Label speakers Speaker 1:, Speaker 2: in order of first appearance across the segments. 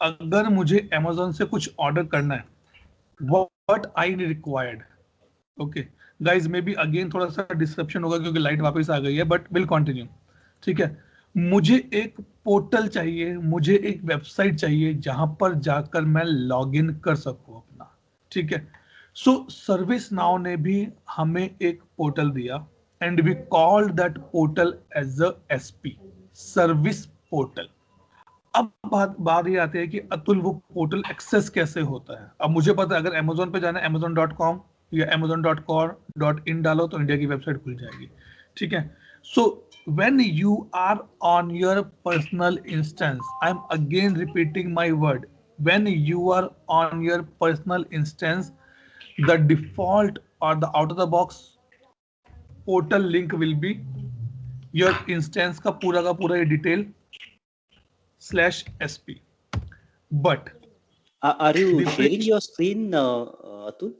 Speaker 1: अगर मुझे Amazon से कुछ ऑर्डर करना है, what I required, okay guys, may be again थोड़ा सा डिस्क्रिप्शन होगा क्योंकि लाइट वापस आ गई है, बट विल कंटिन्यू। ठीक है, मुझे एक पोर्टल चाहिए, मुझे एक वेबसाइट चाहिए जहां पर जाकर मैं लॉग इन कर सकूं अपना। ठीक है, सो सर्विस नाउ ने भी हमें एक पोर्टल दिया and we called that portal as a SP, service portal. अब बात ये आती है कि अतुल वो पोर्टल एक्सेस कैसे होता है। अब मुझे पता है अगर Amazon पे जाना है amazon.com या amazon.co.in डालो तो इंडिया की वेबसाइट खुल जाएगी। ठीक है, सो when you are on your personal instance, I'm again repeating my word, when you are on your personal instance, the default or the out of the box portal link will be your instance का पूरा ये detail /sp, but
Speaker 2: Are you sharing
Speaker 1: Dipesh,
Speaker 2: your screen, Atul?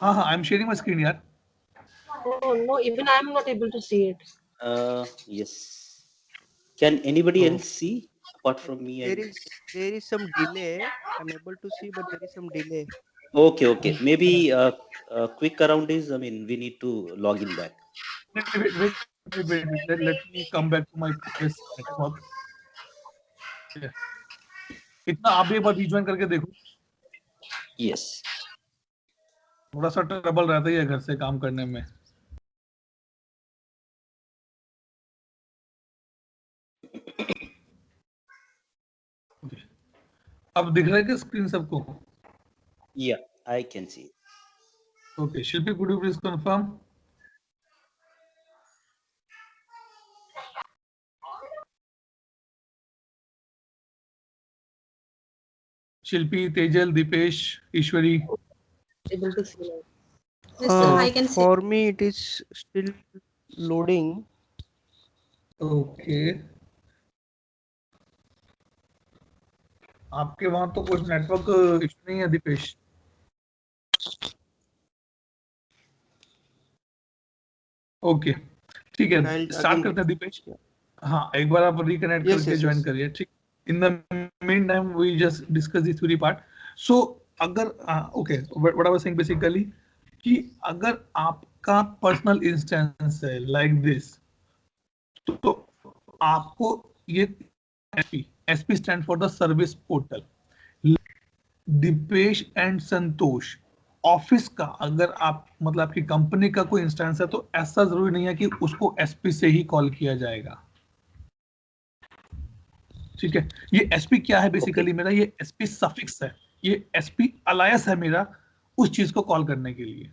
Speaker 1: हाँ, I'm sharing my screen यार।
Speaker 3: Oh no, even I am not able to see it.
Speaker 2: Yes. Can anybody
Speaker 1: तो
Speaker 2: else see apart from me?
Speaker 4: There is some delay. I'm able to see, but there is some delay.
Speaker 2: Okay. Maybe quick around is, I mean, we need to log in back.
Speaker 1: wait, let me come back to my previous network। इतना आप भी एक बार rejoin करके देखो,
Speaker 2: Yes.
Speaker 1: थोड़ा सा trouble रहता ही है घर से काम करने में। अब दिख रहा है क्या स्क्रीन सबको?
Speaker 2: Yeah, I can see.
Speaker 1: Okay, Shilpi could you please confirm? Shilpi, Tejal, Deepesh, Ishwari.
Speaker 3: Able to see it.
Speaker 5: Yes, sir, I can see.
Speaker 4: For me, it is still loading.
Speaker 1: Okay, आपके वहां तो कुछ नेटवर्क इशू नहीं है दीपेश? ओके, ठीक है, स्टार्ट करते हैं दीपेश। हाँ, एक बार आप रिकनेक्ट करके ज्वाइन करिए। ठीक, in the mean time we just discuss this theory part. So अगर okay, what I was saying basically कि अगर आपका पर्सनल इंस्टेंस है लाइक दिस, तो आपको ये SP stand for the service portal. Deepesh and Santosh office का, अगर आप मतलब आपकी कंपनी का कोई इंस्टेंस है तो ऐसा जरूरी नहीं है कि उसको एसपी से ही कॉल किया जाएगा। ठीक है, ये एसपी क्या है बेसिकली मेरा, ये एसपी सफिक्स है, ये एसपी अलायस है मेरा उस चीज को कॉल करने के लिए।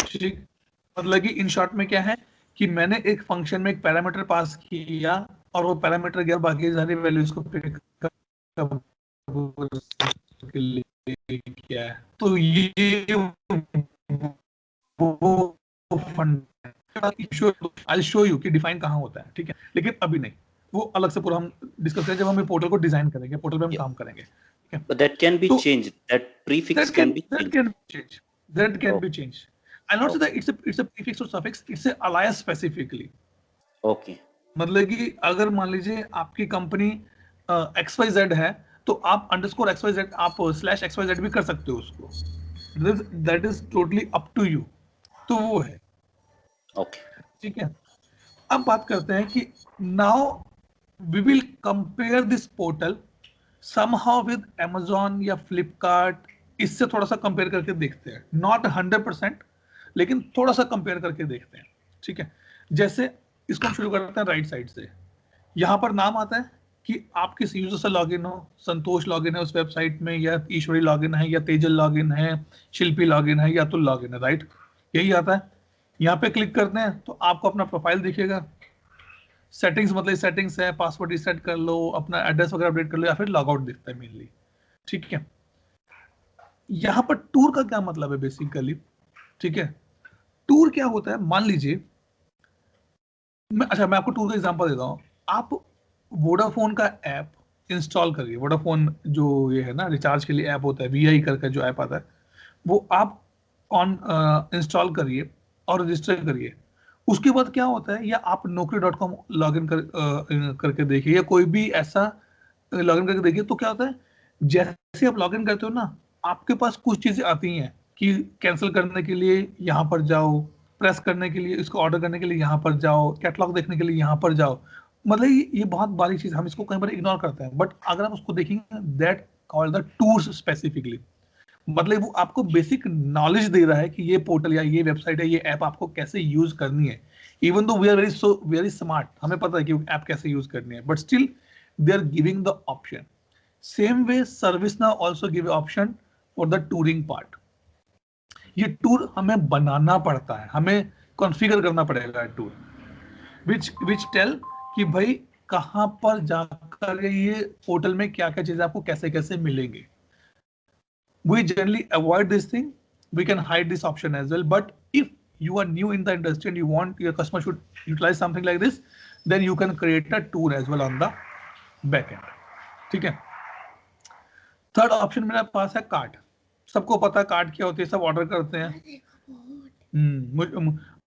Speaker 1: ठीक, मतलब कि इन शॉर्ट में क्या है कि मैंने एक फंक्शन में एक पैरामीटर पास किया और वो पैरामीटर गया बाकी सारी वैल्यूज को पिक के लिए किया है। तो ये वो फंड आई शो यू कि डिफाइन कहाँ होता है। ठीक है, लेकिन अभी नहीं, वो अलग से पूरा हम डिस्कस करेंगे जब हम पोर्टल को डिजाइन करेंगे, पोर्टल पे हम काम करेंगे। ठीक है,
Speaker 2: But that can be changed. That prefix can be changed.
Speaker 1: That can be changed. I'll not say that it's a prefix or suffix. It's a alias specifically.
Speaker 2: Okay.
Speaker 1: मतलब कि अगर मान लीजिए आपकी कंपनी XYZ है तो आप _XYZ आप /XYZ भी कर सकते हो उसको। That is totally up to you. तो वो है।
Speaker 2: Okay.
Speaker 1: ठीक है, अब बात करते हैं कि now we will compare this portal somehow with Amazon या Flipkart। इससे थोड़ा सा कंपेयर करके देखते हैं, नॉट 100%, लेकिन थोड़ा सा कंपेयर करके देखते हैं। ठीक है, जैसे इसको हम शुरू करते हैं राइट साइड से। यहाँ पर नाम आता है कि आप किस यूजर से लॉगिन हो, संतोष लॉगिन है उस वेबसाइट में, या ईश्वरी लॉगिन है, या तेजल लॉगिन है, शिल्पी लॉगिन है, या अतुल लॉगिन है, राइट, यही आता है। यहाँ पे क्लिक करते हैं तो आपको अपना प्रोफाइल दिखेगा। सेटिंग्स मतलब सेटिंग्स है, पासवर्ड रीसेट कर लो, अपना एड्रेस वगैरह अपडेट कर लो, या फिर लॉग आउट दिखता है मेनली। ठीक है, यहाँ पर टूर का क्या मतलब है बेसिकली। ठीक है, टूर क्या होता है, मान लीजिए मैं आपको टूर का एग्जांपल देता हूँ। आप वोडाफोन का ऐप इंस्टॉल करिए, वोडाफोन जो ये है ना रिचार्ज के लिए ऐप होता है, VI करके जो ऐप आता है, वो आप इंस्टॉल करिए और रजिस्टर करिए। उसके बाद क्या होता है, या आप naukri.com लॉगिन करके देखिए, या कोई भी ऐसा लॉगिन करके देखिए तो क्या होता है, जैसे आप लॉगिन करते हो ना, आपके पास कुछ चीजें आती हैं कि कैंसिल करने के लिए यहाँ पर जाओ, प्रेस करने के लिए, इसको ऑर्डर करने के लिए यहाँ पर जाओ, कैटलॉग देखने के लिए यहाँ पर जाओ। मतलब ये बहुत बारीक चीज, हम इसको कई बार इग्नोर करते हैं, बट अगर आप उसको देखेंगे, that called the tools specifically. मतलब वो आपको बेसिक नॉलेज दे रहा है कि ये पोर्टल या ये वेबसाइट है, ये ऐप आपको कैसे यूज करनी है। Even though we are very smart, हमें पता है कि ऐप कैसे यूज करनी है, but still they are giving the option. Same way ServiceNow also give option for the touring part. ये टूर हमें बनाना पड़ता है, हमें कॉन्फ़िगर करना पड़ेगा टूर, विच टेल कि भाई कहां पर जाकर ये पोर्टल में क्या क्या चीजें आपको कैसे कैसे मिलेंगे। We generally avoid this thing. We can hide this option as well. But if you are new in the industry and you want your customer should utilize something like this, then you can create a tour as well on the back end. ठीक है। Third option मेरे पास है cart. सबको पता है cart क्या होती है, सब ऑर्डर करते हैं।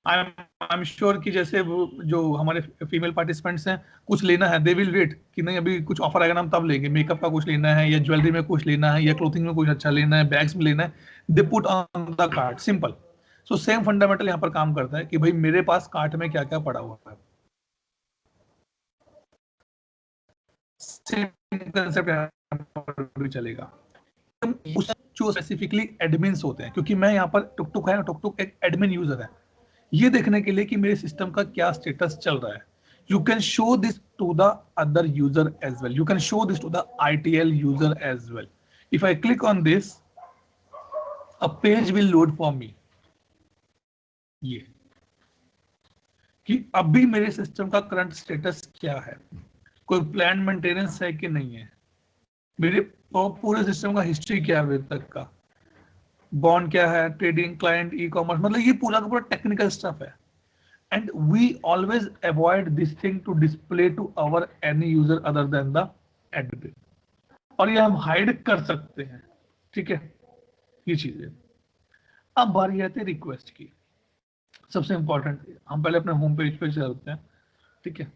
Speaker 1: आई एम श्योर कि जैसे वो जो हमारे फीमेल पार्टिसिपेंट्स हैं, कुछ लेना है, दे विल वेट कि नहीं अभी कुछ ऑफर आएगा ना हम तब लेंगे। मेकअप का कुछ लेना है, या ज्वेलरी में कुछ लेना है, या क्लोथिंग में कुछ अच्छा लेना है, बैग्स में लेना है, they put on the cart, simple. So same fundamental यहाँ पर काम करता है कि भाई मेरे पास कार्ट में क्या क्या पड़ा हुआ है। सेम कंसेप्ट यहाँ पर भी चलेगा। जो स्पेसिफिकली एडमिन्स होते हैं, क्योंकि मैं यहाँ पर टुकटुक है, टुकटुक एक एडमिन यूजर है, ये देखने के लिए कि मेरे सिस्टम का क्या स्टेटस चल रहा है। You can show this to the other user as well, you can show this to the ITL user as well. If I click on this, a page will load for me, ये कि अभी मेरे system का current status क्या है, कोई plan maintenance है कि नहीं है, मेरे पूरे सिस्टम का हिस्ट्री क्या है अभी तक का, बॉन्ड क्या है, ट्रेडिंग, क्लाइंट, ई कॉमर्स, मतलब ये पूरा का पूरा टेक्निकल स्टफ है। And we always avoid this thing to display to our any user other than the admin, और ये हम हाइड कर सकते हैं। ठीक है, ये चीजें। अब बारी आती है रिक्वेस्ट की, सबसे इंपॉर्टेंट। हम पहले अपने होम पेज पे चलते हैं। ठीक है,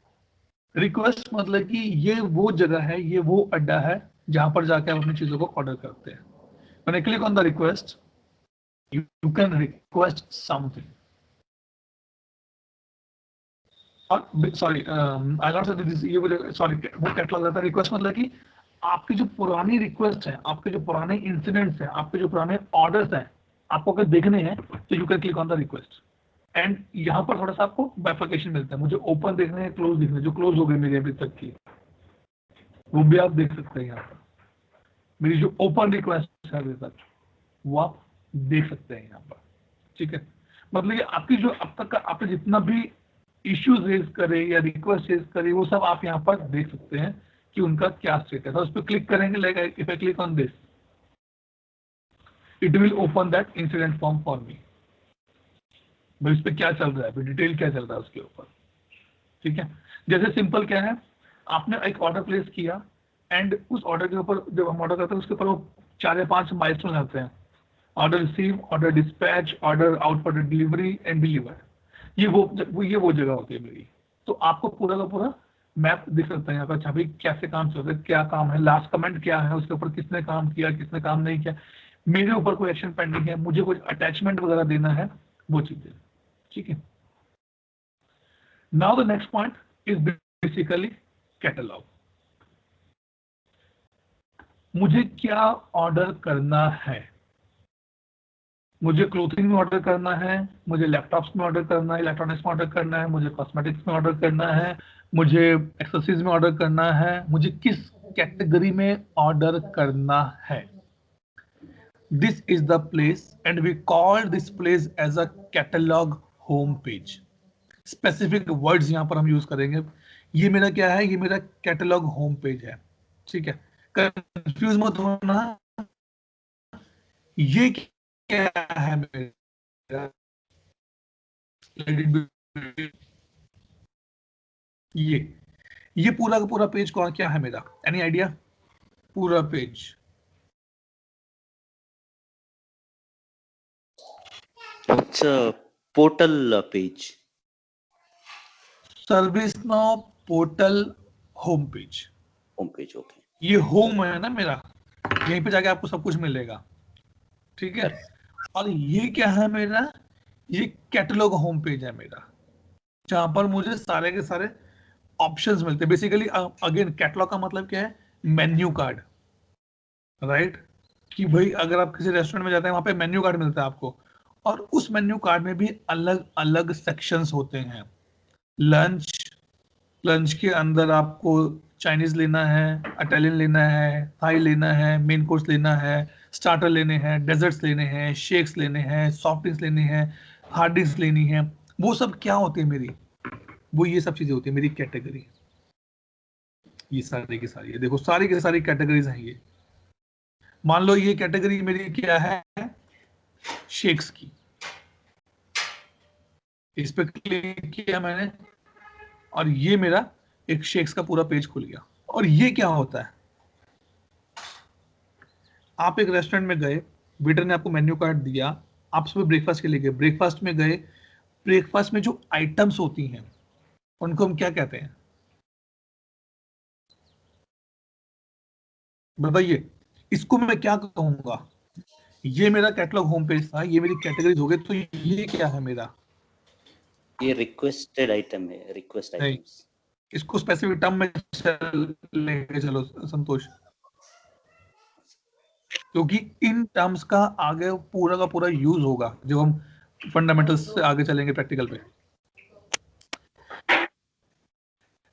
Speaker 1: रिक्वेस्ट मतलब कि ये वो जगह है, ये वो अड्डा है जहां पर जाके हम अपनी चीजों को ऑर्डर करते हैं। When I click on the request, you can request something. Sorry I not से दिस, ये सॉरी वो कैटलॉग रहता है। रिक्वेस्ट मतलब कि आपकी जो पुरानी रिक्वेस्ट है, आपके जो पुराने इंसिडेंट्स हैं, आपके जो पुराने ऑर्डर्स हैं, आपको अगर देखने हैं तो you can click on the request. And यहाँ पर थोड़ा सा आपको बाइफर्केशन मिलता है। मुझे ओपन देखने हैं, क्लोज देखने हैं, जो क्लोज हो गए मेरे अभी तक की, वो भी आप देख सकते हैं। यहाँ पर मेरी जो ओपन रिक्वेस्ट है अभी तक, वो आप देख सकते हैं यहाँ पर। ठीक है, मतलब कि आपकी जो अब तक का आपने जितना भी इश्यूज रेज करे या रिक्वेस्ट रेज करे, वो सब आप यहाँ पर देख सकते हैं कि उनका क्या स्टेटस है। उस पर क्लिक करेंगे, like if I click on this, it will open that incident form for me. भाई इस पे क्या चल रहा है, डिटेल क्या चल रहा है उसके ऊपर। ठीक है, जैसे सिंपल क्या है, आपने एक ऑर्डर प्लेस किया एंड उस ऑर्डर के ऊपर जब हम ऑर्डर करते हैं उसके ऊपर वो 4 या 5 माइलस्टोन आते हैं। Order receive, order dispatch, order out for delivery and deliver. ये वो जगह होती है मेरी। तो आपको पूरा का पूरा मैप दिख सकता है यहाँ पर। अच्छा भाई कैसे काम चल रहा है, क्या काम है, लास्ट कमेंट क्या है, उसके ऊपर किसने काम किया, किसने काम नहीं किया, मेरे ऊपर कोई एक्शन पेंडिंग है, मुझे कुछ अटैचमेंट वगैरह देना है, वो चीजें। ठीक है, now the next point is basically catalogue. मुझे क्या ऑर्डर करना है, मुझे क्लोथिंग में ऑर्डर करना है, मुझे लैपटॉप्स में ऑर्डर करना है, इलेक्ट्रॉनिक्स में ऑर्डर करना है, मुझे कॉस्मेटिक्स में ऑर्डर करना है, मुझे एक्सेसरीज में ऑर्डर करना है, मुझे किस कैटेगरी में ऑर्डर करना है। This is the place and we call this place as a catalogue home page. Specific words यहाँ पर हम यूज करेंगे। ये मेरा क्या है, ये मेरा कैटलॉग होम पेज है। ठीक है, कंफ्यूज मत होना, ये क्या है मेरा, ये पूरा का पूरा पेज कौन क्या है मेरा, एनी आइडिया? पूरा page
Speaker 2: It's a portal page.
Speaker 1: Service now portal home page.
Speaker 2: Home page, okay.
Speaker 1: ये होम है ना मेरा, यहीं पे जाके आपको सब कुछ मिलेगा, ठीक है। और ये क्या है मेरा, ये कैटलॉग होम पेज है मेरा, जहां पर मुझे सारे के सारे ऑप्शंस मिलते हैं। बेसिकली अगेन कैटलॉग का मतलब क्या है, मेन्यू कार्ड, राइट। कि भाई अगर आप किसी रेस्टोरेंट में जाते हैं, वहां पे मेन्यू कार्ड मिलता है आपको, और उस मेन्यू कार्ड में भी अलग अलग सेक्शंस होते हैं। लंच, लंच के अंदर आपको चाइनीज लेना है, इटालियन लेना है, थाई लेना है, मेन कोर्स लेना है, स्टार्टर लेने हैं, डेजर्ट्स लेने हैं, शेक्स लेने हैं, सॉफ्ट ड्रिंक्स लेने हैं, हार्ड ड्रिंक्स लेनी है। वो सब क्या होती है मेरी, वो ये सब चीजें होती है मेरी कैटेगरी। ये सारी की सारी, ये देखो सारी की सारी कैटेगरीज हैं ये। मान लो ये कैटेगरी मेरी क्या है, शेक्स की, इस पे क्लिक किया मैंने, और ये मेरा एक शेक्स का पूरा पेज खुल गया। और ये क्या होता है, आप एक रेस्टोरेंट में गए, वेटर ने आपको मेन्यू कार्ड दिया, आप सुबह ब्रेकफास्ट के लिए गए, ब्रेकफास्ट में गए, ब्रेकफास्ट में जो आइटम्स होती हैं उनको हम क्या कहते हैं, बताइए। इसको मैं क्या कहूंगा, ये मेरा कैटलॉग होम पेज था, ये मेरी कैटेगरीज हो गई, तो ये क्या है मेरा,
Speaker 2: ये रिक्वेस्टेड आइटम है, रिक्वेस्ट
Speaker 1: नहीं,
Speaker 2: आइटम्स।
Speaker 1: इसको स्पेसिफिक टर्म में लेके चलो संतोष, क्योंकि इन टर्म्स का आगे पूरा का पूरा यूज होगा जब हम फंडामेंटल्स से आगे चलेंगे प्रैक्टिकल पे।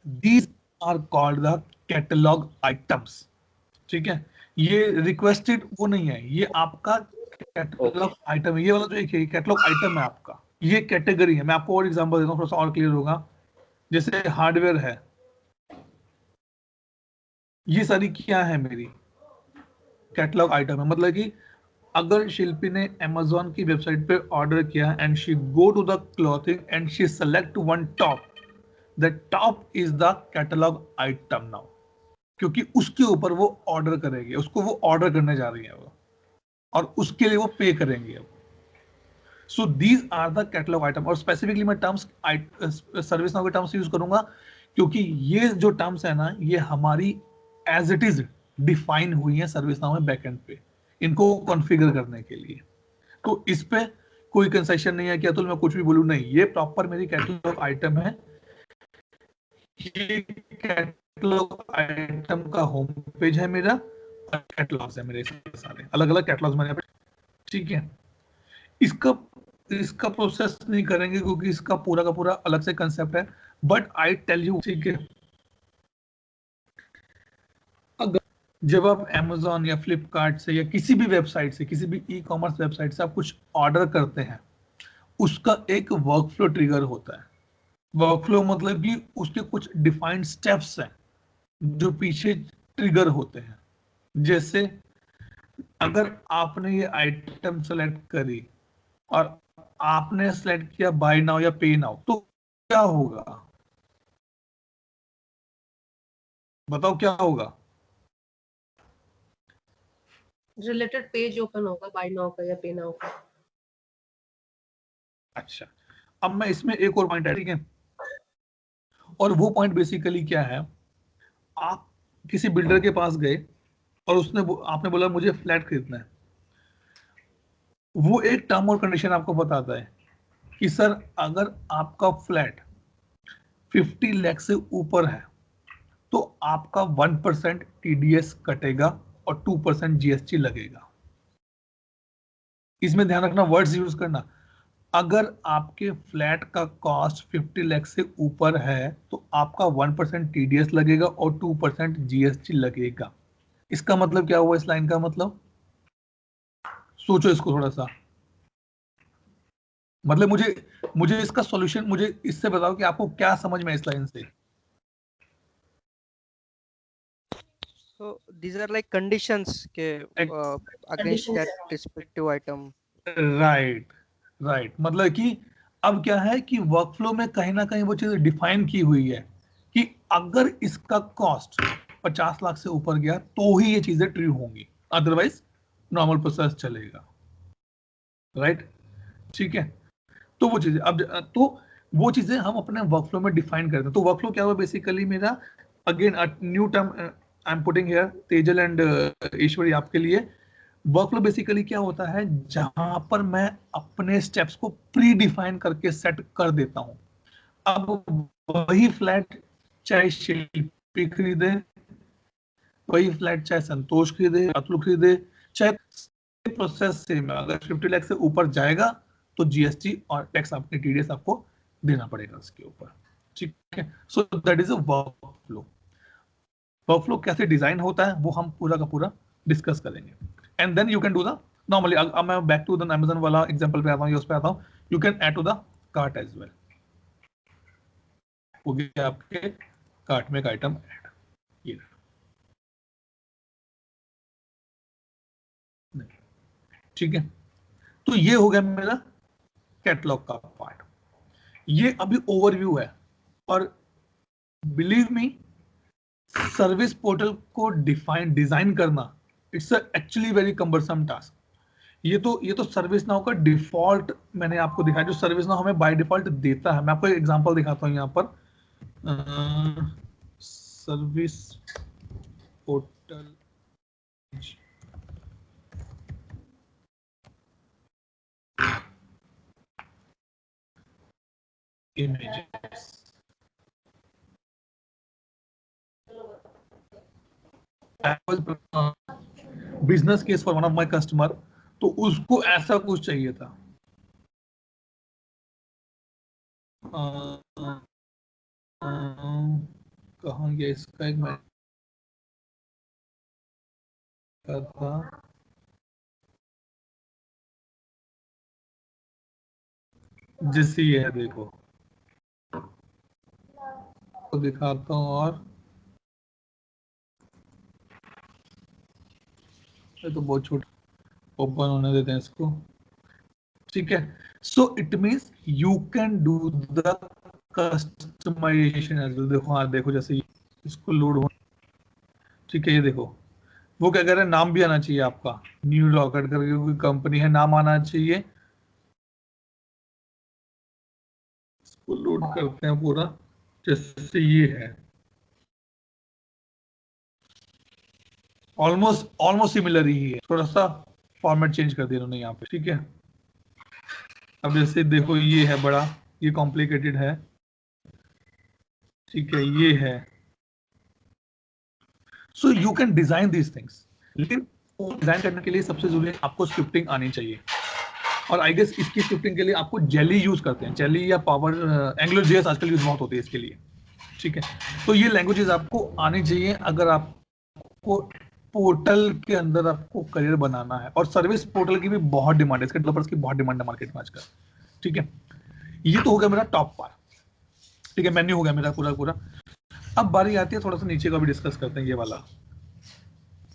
Speaker 1: These are called the catalogue items, ठीक है। ये रिक्वेस्टेड वो नहीं है, ये आपका कैटलॉग आइटम है। ये वाला जो एक कैटलॉग आइटम है आपका, ये कैटेगरी है। मैं आपको और एग्जांपल देता हूँ, थोड़ा सा और क्लियर होगा। जैसे हार्डवेयर है, ये सारी क्या है मेरी कैटलॉग आइटम है। मतलब कि अगर शिल्पी ने Amazon की वेबसाइट पे ऑर्डर किया and she go to the clothing and she select one top, the top is the catalogue item now, क्योंकि उसके ऊपर वो ऑर्डर करेगी, उसको वो ऑर्डर करने जा रही है वो, और उसके लिए वो पे करेंगे अब। So these are the catalogue item. और स्पेसिफिकली मैं टर्म्स सर्विस नाउ के टर्म्स यूज करूंगा, क्योंकि ये जो टर्म्स है ना, ये हमारी एज इट इज डिफाइन हुई है सर्विस नाउ में बैकएंड पे, इनको कॉन्फ़िगर करने के लिए। तो इस पे कोई कंसेशन नहीं है कि अतुल मैं कुछ भी बोलूं, नहीं, ये प्रॉपर मेरी कैटलॉग आइटम है। ये कैटलॉग आइटम का होम पेज है मेरा, कैटलॉग्स है मेरे सारे, अलग अलग कैटलॉग्स मैंने, ठीक है। इसका इसका प्रोसेस नहीं करेंगे क्योंकि इसका पूरा का पूरा अलग से कंसेप्ट है, बट आई टेल यू, ठीक है। अगर जब आप Amazon या फ्लिपकार्ट से या किसी भी वेबसाइट से, किसी भी ई कॉमर्स वेबसाइट से आप कुछ ऑर्डर करते हैं, उसका एक वर्कफ्लो ट्रिगर होता है। वर्कफ्लो मतलब कि उसके कुछ डिफाइंड स्टेप्स हैं जो पीछे ट्रिगर होते हैं। जैसे अगर आपने ये आइटम सेलेक्ट करी और आपने सेलेक्ट किया बाय नाउ या पे नाउ, तो क्या होगा, बताओ क्या होगा।
Speaker 3: रिलेटेड पेज ओपन होगा बाय नाउ का या पे नाउ का।
Speaker 1: अच्छा, अब मैं इसमें एक और पॉइंट है, ठीक है। और वो पॉइंट बेसिकली क्या है, आप किसी बिल्डर के पास गए और आपने बोला मुझे फ्लैट खरीदना है, वो एक टर्म और कंडीशन आपको बताता है कि सर अगर आपका फ्लैट 50 लाख से ऊपर है तो आपका 1% टीडीएस कटेगा और 2% जीएसटी लगेगा। इसमें ध्यान रखना, वर्ड्स यूज करना। अगर आपके फ्लैट का कॉस्ट 50 लाख से ऊपर है तो आपका 1% टीडीएस लगेगा और 2% जीएसटी लगेगा। इसका मतलब क्या हुआ, इस लाइन का मतलब सोचो इसको थोड़ा सा। मतलब मुझे मुझे इसका सॉल्यूशन, मुझे इससे बताओ कि आपको क्या समझ में इस लाइन से।
Speaker 4: So these are like conditions के against that respective item.
Speaker 1: Right, right. मतलब कि अब क्या है कि वर्कफ्लो में कहीं ना कहीं वो चीज डिफाइन की हुई है कि अगर इसका कॉस्ट 50 लाख से ऊपर गया तो ही ये चीजें ट्रू होंगी, अदरवाइज नॉर्मल प्रोसेस चलेगा, राइट, ठीक है। तो वो चीजें अब तो वो चीजें हम अपने वर्कफ्लो में डिफाइन करते हैं। तो वर्कफ्लो क्या हुआ बेसिकली मेरा, again new term I am putting here Tejal and Ishwari आपके लिए। वर्कफ्लो बेसिकली क्या होता है, जहां पर मैं अपने स्टेप्स को प्री डिफाइन करके सेट कर देता हूं। अब वही फ्लैट चाहे शिल्पी खरीदे, वही फ्लैट चाहे संतोष खरीदे, अतुल खरीदे, चाहे प्रोसेस सेम है, अगर 50 लाख से ऊपर जाएगा तो जीएसटी और टैक्स आपके टीडीएस आपको देना पड़ेगा उसके ऊपर, ठीक है। So that is a workflow. Workflow कैसे डिजाइन होता है वो हम पूरा का पूरा डिस्कस करेंगे, and then you can do the normally. अब मैं बैक टू द अमेज़न वाला एग्जांपल पे आता हूं, उस पे आता हूं। You can add to the cart as well. हो गया आपके कार्ट में एक आइटम ऐड, ये ठीक है। तो ये हो गया मेरा कैटलॉग का पार्ट। ये अभी ओवरव्यू है, और बिलीव मी, सर्विस पोर्टल को डिजाइन करना it's actually very cumbersome task. ये तो सर्विस नाउ का डिफॉल्ट मैंने आपको दिखाया, जो सर्विस नाउ हमें बाय डिफॉल्ट देता है। मैं आपको एक एग्जांपल दिखाता हूं यहाँ पर। Service portal images, business case for one of my customer, तो उसको ऐसा कुछ चाहिए था। कहाँ गया इसका, एक मैं था, जैसे ये है, देखो तो दिखाता हूँ, और ये तो बहुत छोटा, ओपन होने देते हैं इसको, ठीक है। So it means you can do the customisation as well. देखो, हाँ देखो, जैसे इसको लोड हो, ठीक है। ये देखो वो क्या कह रहे हैं, नाम भी आना चाहिए आपका, न्यू रॉकेट करके कोई कंपनी है, नाम आना चाहिए। इसको लोड करते हैं पूरा, जैसे ये है, ऑलमोस्ट सिमिलर ही है, थोड़ा सा फॉर्मेट चेंज कर दिया उन्होंने यहाँ पे, ठीक है। अब जैसे देखो ये है बड़ा, ये कॉम्प्लिकेटेड है, ठीक है, ये है। So you can design these things, लेकिन डिजाइन करने के लिए सबसे जरूरी है आपको स्क्रिप्टिंग आनी चाहिए। और आई गेस इसकी स्क्रिप्टिंग के लिए आपको जेली यूज करते हैं, जेली या पावर एंगुलर जेएस आजकल यूज बहुत होती है इसके लिए, ठीक है। तो ये लैंग्वेजेस आपको आनी चाहिए अगर आपको पोर्टल के अंदर आपको करियर बनाना है। और सर्विस पोर्टल की भी बहुत डिमांड है, इसके डेवलपर्स की बहुत डिमांड है मार्केट में आजकल, ठीक है। ये तो हो गया मेरा टॉप पार्ट, ठीक है, मेन्यू हो गया मेरा पूरा पूरा। अब बारी आती है, थोड़ा सा नीचे का भी डिस्कस करते हैं, ये वाला,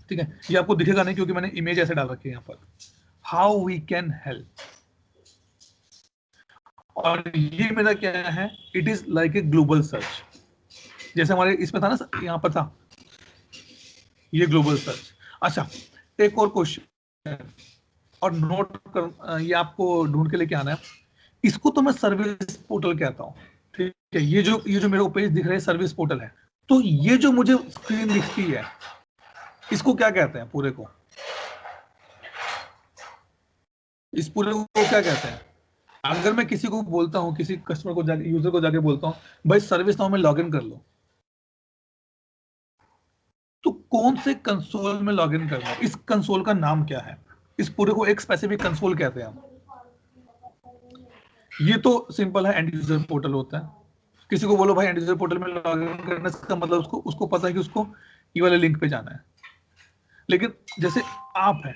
Speaker 1: ठीक है। ये आपको दिखेगा नहीं क्योंकि मैंने इमेज ऐसे डाल रखी है यहाँ पर, हाउ वी कैन हेल्प। और ये मेरा क्या है, it is like a global search, जैसे हमारे इसमें था ना, यहाँ पर था ये ग्लोबल सर्च। अच्छा, एक और क्वेश्चन, और नोट कर, ये आपको ढूंढ के लेके आना है। इसको तो मैं सर्विस पोर्टल कहता हूँ, ठीक है। ये जो मेरे को पेज दिख रहा है सर्विस पोर्टल है। तो ये जो मुझे स्क्रीन दिखती है, इसको क्या कहते हैं पूरे को, इस पूरे को क्या कहते हैं? अगर मैं किसी को बोलता हूँ, किसी कस्टमर को जाके, यूजर को जाके बोलता हूँ, भाई सर्विस नाउ में लॉग इन कर लो, तो कौन से कंसोल में लॉग इन करना है, इस कंसोल का नाम क्या है? इस पूरे को एक स्पेसिफिक कंसोल कहते हैं हम। ये तो सिंपल है, एंड यूजर पोर्टल होता है। किसी को बोलो भाई एंड यूजर पोर्टल में लॉग इन करने का मतलब उसको पता है कि उसको ये वाले लिंक पे जाना है। लेकिन जैसे आप हैं,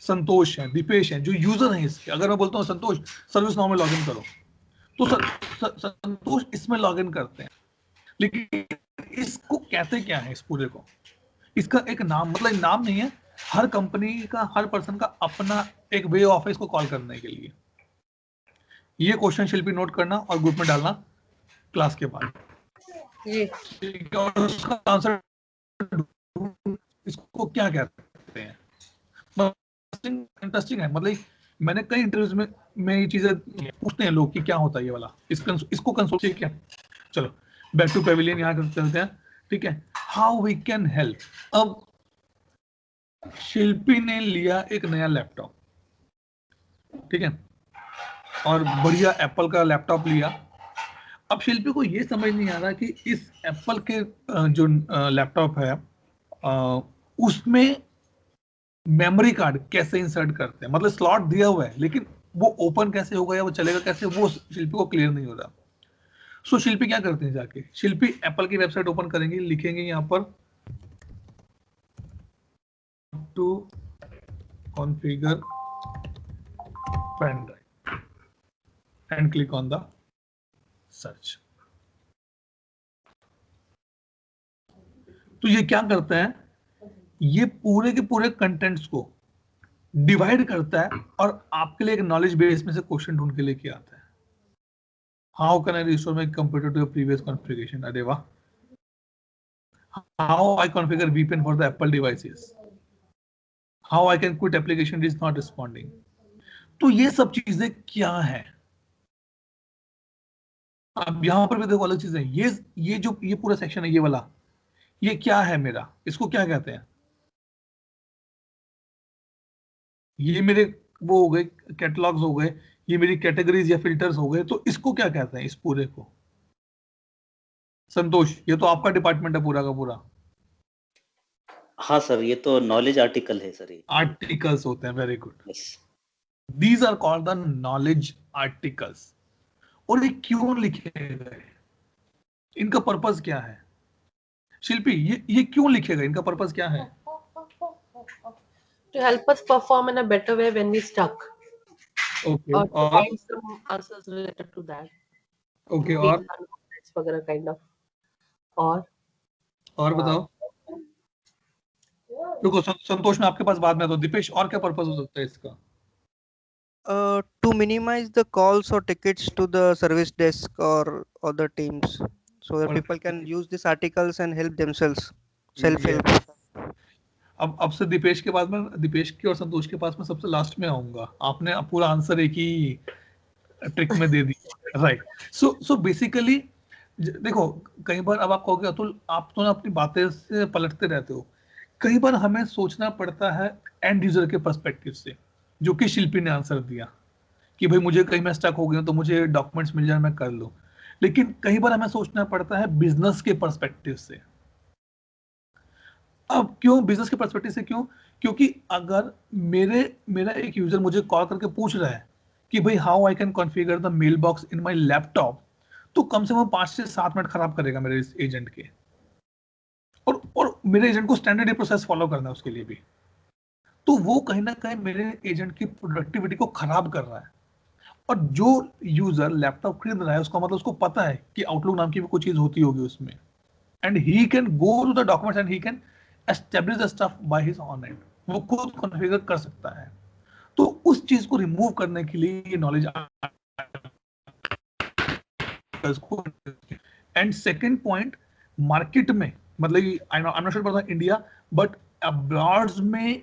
Speaker 1: संतोष है, दीपेश है, जो यूजर है इसके, अगर मैं बोलता हूँ संतोष सर्विस नाउ में लॉग इन करो, तो संतोष इसमें लॉग इन करते हैं। लेकिन इसको कहते क्या है, इस पूरे को, इसका एक नाम, मतलब नाम नहीं है, हर कंपनी का, हर पर्सन का अपना एक वे ऑफ है इसको कॉल करने के लिए। ये क्वेश्चन शिल्पी नोट करना और ग्रुप में डालना क्लास के बाद, ठीक है। और उसका आंसर इसको क्या कहते हैं, इंटरेस्टिंग है। मतलब मैंने कई इंटरव्यूज में ये चीजें पूछते हैं लोग कि क्या होता है ये वाला, इसको कंसोल, ठीक है। चलो बैक टू पेविलियन, यहाँ चलते हैं, ठीक है। How we can help. अब शिल्पी ने लिया एक नया लैपटॉप, ठीक है, और बढ़िया एप्पल का लैपटॉप लिया. अब शिल्पी को ये समझ नहीं आ रहा कि इस एप्पल के जो लैपटॉप है उसमें मेमोरी कार्ड कैसे इंसर्ट करते हैं. मतलब स्लॉट दिया हुआ है लेकिन वो ओपन कैसे होगा या वो चलेगा कैसे, वो शिल्पी को क्लियर नहीं हो रहा. सो शिल्पी क्या करते हैं, जाके शिल्पी एप्पल की वेबसाइट ओपन करेंगे, लिखेंगे यहाँ पर to configure pen drive and click on the search. तो ये क्या करता है, ये पूरे के पूरे कंटेंट्स को डिवाइड करता है और आपके लिए एक नॉलेज बेस में से क्वेश्चन ढूंढ के लेके आता है. How can I restore my computer to previous configuration. अरे वाह. How I configure VPN for the Apple devices. How I can quit application is not responding. तो ये सब चीजें क्या है. अब यहां पर भी देखो अलग चीजें, ये पूरा सेक्शन है, ये वाला, ये क्या है मेरा, इसको क्या कहते हैं. ये मेरे वो हो गए कैटलॉग्स हो गए, ये मेरी कैटेगरीज या फिल्टर्स हो गए. तो इसको क्या कहते हैं, इस पूरे को. संतोष, ये तो आपका डिपार्टमेंट है पूरा का पूरा.
Speaker 2: हाँ सर, ये तो नॉलेज आर्टिकल है सर. ये
Speaker 1: आर्टिकल्स होते हैं. Very good.
Speaker 2: Yes.
Speaker 1: These are called the knowledge articles. और ये क्यों लिखे गए, इनका पर्पस क्या है. शिल्पी, ये क्यों लिखे गए, इनका पर्पस क्या है.
Speaker 3: To help us perform in a better way when we stuck,
Speaker 1: okay.
Speaker 3: or to
Speaker 1: और
Speaker 3: find some answers related to that.
Speaker 1: Okay.
Speaker 3: Based on context वगैरह kind of.
Speaker 1: और बताओ. रुको, संतोष में आपके पास बाद में. तो दीपेश, और क्या पर्पस हो सकता है इसका.
Speaker 4: To minimize the calls or tickets to the service desk or other teams, so that people can use these articles and help themselves. Self-help.
Speaker 1: अब से दीपेश के बाद में, दीपेश के और संतोष के पास में सबसे लास्ट में आऊंगा. आपने पूरा आंसर एक ही ट्रिक में दे दिया. राइट. सो बेसिकली देखो, कई बार अब आप कहोगे अतुल, आप तो ना अपनी बातें से पलटते रहते हो. कई बार हमें सोचना पड़ता है एंड यूजर के पर्सपेक्टिव से, जो कि शिल्पी ने आंसर दिया कि भाई मुझे कहीं मैं स्टक हो गया तो मुझे डॉक्यूमेंट्स मिल जाए, मैं कर लूं. लेकिन कई बार हमें सोचना पड़ता है बिजनेस के पर्सपेक्टिव से. अब क्यों बिजनेस के पर्सपेक्टिव से, क्यों, क्योंकि अगर मेरा एक यूजर मुझे कॉल करके पूछ रहा है कि भाई how I can configure the mailbox in my laptop, तो कम से कम 5 से 7 मिनट खराब करेगा मेरे इस एजेंट के. और मेरे एजेंट को स्टैंडर्ड प्रोसेस फॉलो करना है उसके लिए भी. तो वो कहीं ना कहीं मेरे एजेंट की प्रोडक्टिविटी को खराब कर रहा है. और जो यूजर लैपटॉप खरीद रहा है, उसका मतलब उसको पता है कि आउटलुक नाम की भी कोई चीज होती होगी उसमें, and he can go to the documents and he can establish the stuff by his own end. वो खुद कॉन्फ़िगर कर सकता है. तो उस चीज को रिमूव करने के लिए ये knowledge. And second point, market में, मतलब I am not sure about India, but abroad में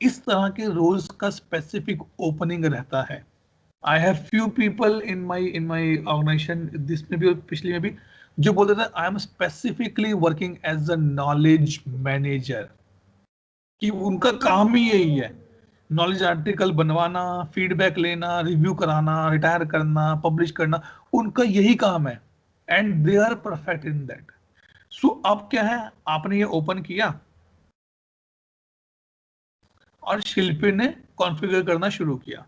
Speaker 1: इस तरह के रोल्स का स्पेसिफिक ओपनिंग रहता है. I have few people in my organisation, this में भी और पिछली में भी, जो बोलते थे I am specifically working as a knowledge manager, कि उनका काम ही यही है, नॉलेज आर्टिकल बनवाना, फीडबैक लेना, रिव्यू कराना, रिटायर करना, पब्लिश करना, उनका यही काम है. And they are perfect in that. So अब क्या है, आपने ये ओपन किया और शिल्पी ने कॉन्फ़िगर करना शुरू किया.